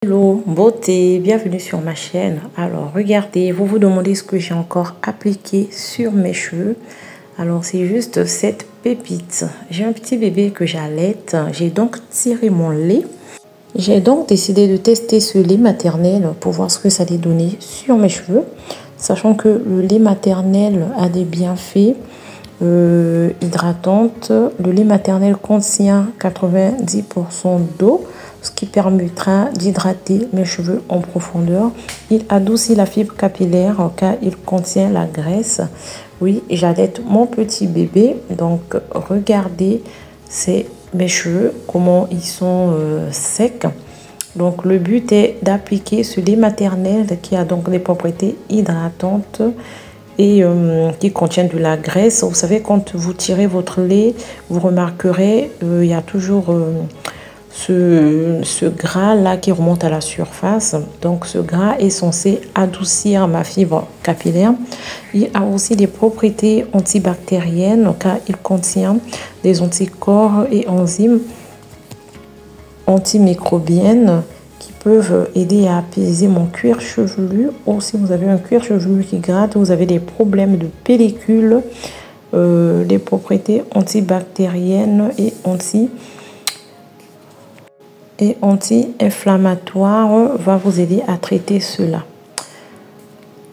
Hello, beauté, bienvenue sur ma chaîne. Alors regardez, vous vous demandez ce que j'ai encore appliqué sur mes cheveux. Alors c'est juste cette pépite. J'ai un petit bébé que j'allaite. J'ai donc tiré mon lait. J'ai donc décidé de tester ce lait maternel pour voir ce que ça allait donner sur mes cheveux. Sachant que le lait maternel a des bienfaits hydratantes. Le lait maternel contient 90% d'eau, ce qui permettra d'hydrater mes cheveux en profondeur. Il adoucit la fibre capillaire car il contient la graisse. Oui, j'allaite mon petit bébé, donc regardez mes cheveux, comment ils sont secs. Donc le but est d'appliquer ce lait maternel qui a donc des propriétés hydratantes et qui contient de la graisse. Vous savez, quand vous tirez votre lait, vous remarquerez il y a toujours ce gras là qui remonte à la surface. Donc ce gras est censé adoucir ma fibre capillaire. Il a aussi des propriétés antibactériennes car il contient des anticorps et enzymes antimicrobiennes qui peuvent aider à apaiser mon cuir chevelu. Ou si vous avez un cuir chevelu qui gratte, vous avez des problèmes de pellicule, les propriétés antibactériennes et anti-inflammatoire va vous aider à traiter cela.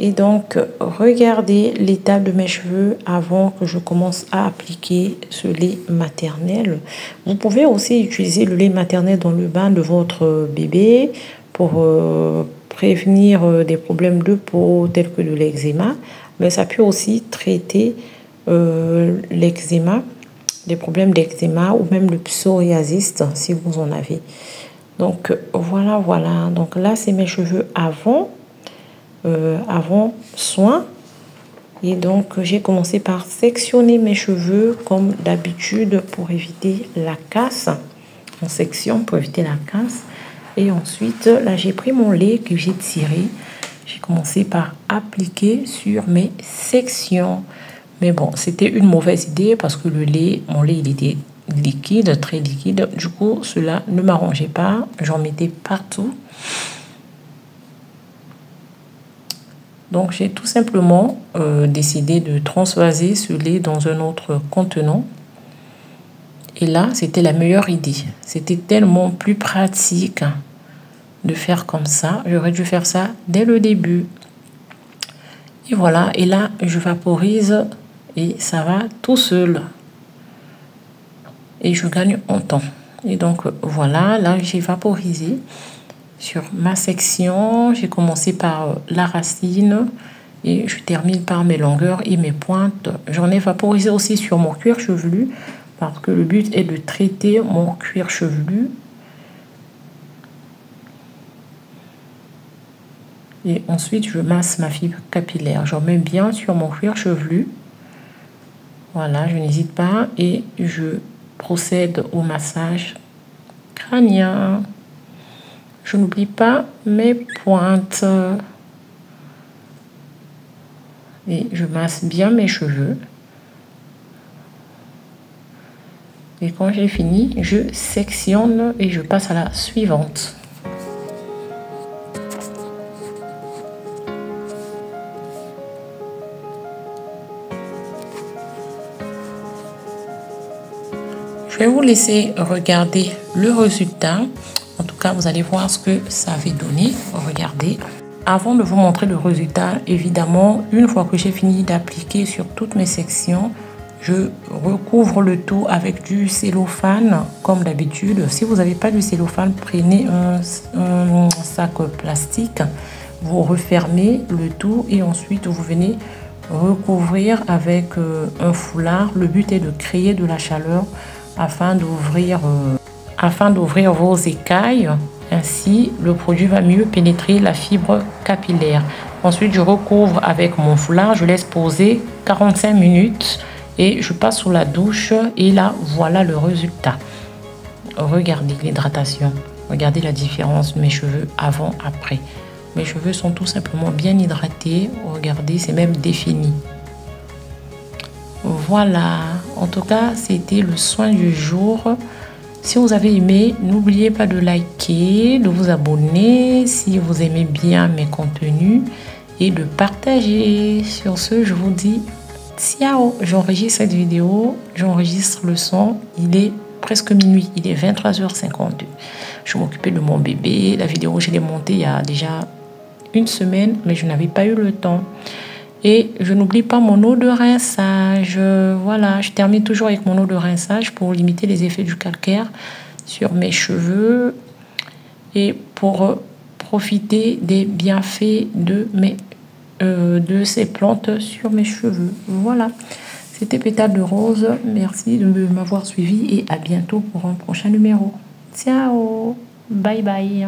Et donc regardez l'état de mes cheveux avant que je commence à appliquer ce lait maternel. Vous pouvez aussi utiliser le lait maternel dans le bain de votre bébé pour prévenir des problèmes de peau tels que de l'eczéma, mais ça peut aussi traiter l'eczéma, des problèmes d'eczéma ou même le psoriasis si vous en avez. Donc voilà. Donc là c'est mes cheveux avant soin. Et donc j'ai commencé par sectionner mes cheveux comme d'habitude pour éviter la casse. En section pour éviter la casse. Et ensuite là j'ai pris mon lait que j'ai tiré. J'ai commencé par appliquer sur mes sections. Mais bon, c'était une mauvaise idée parce que mon lait il était liquide, très liquide. Du coup, cela ne m'arrangeait pas. J'en mettais partout. Donc, j'ai tout simplement décidé de transvaser ce lait dans un autre contenant. Et là, c'était la meilleure idée. C'était tellement plus pratique de faire comme ça. J'aurais dû faire ça dès le début. Et voilà. Et là, je vaporise et ça va tout seul. Et je gagne en temps. Et donc, voilà. Là, j'ai vaporisé sur ma section. J'ai commencé par la racine et je termine par mes longueurs et mes pointes. J'en ai vaporisé aussi sur mon cuir chevelu parce que le but est de traiter mon cuir chevelu. Et ensuite, je masse ma fibre capillaire. J'en mets bien sur mon cuir chevelu. Voilà, je n'hésite pas et je procède au massage crânien. Je n'oublie pas mes pointes. Et je masse bien mes cheveux. Et quand j'ai fini, je sectionne et je passe à la suivante. Je vais vous laisser regarder le résultat. En tout cas, vous allez voir ce que ça avait donné. Regardez. Avant de vous montrer le résultat, évidemment, une fois que j'ai fini d'appliquer sur toutes mes sections, je recouvre le tout avec du cellophane, comme d'habitude. Si vous n'avez pas de cellophane, prenez un sac plastique. Vous refermez le tout et ensuite vous venez recouvrir avec un foulard. Le but est de créer de la chaleur afin d'ouvrir vos écailles. Ainsi, le produit va mieux pénétrer la fibre capillaire. Ensuite, je recouvre avec mon foulard. Je laisse poser 45 minutes et je passe sous la douche. Et là, voilà le résultat. Regardez l'hydratation. Regardez la différence, mes cheveux avant, après. Mes cheveux sont tout simplement bien hydratés. Regardez, c'est même défini. Voilà. En tout cas, c'était le soin du jour. Si vous avez aimé, n'oubliez pas de liker, de vous abonner si vous aimez bien mes contenus et de partager. Sur ce, je vous dis ciao. J'enregistre cette vidéo, j'enregistre le son. Il est presque minuit, il est 23h52. Je m'occupais de mon bébé. La vidéo, je l'ai montée il y a déjà une semaine, mais je n'avais pas eu le temps. Et je n'oublie pas mon eau de rinçage. Voilà, je termine toujours avec mon eau de rinçage pour limiter les effets du calcaire sur mes cheveux et pour profiter des bienfaits de ces plantes sur mes cheveux. Voilà, c'était Pétale de Rose. Merci de m'avoir suivi et à bientôt pour un prochain numéro. Ciao, bye bye.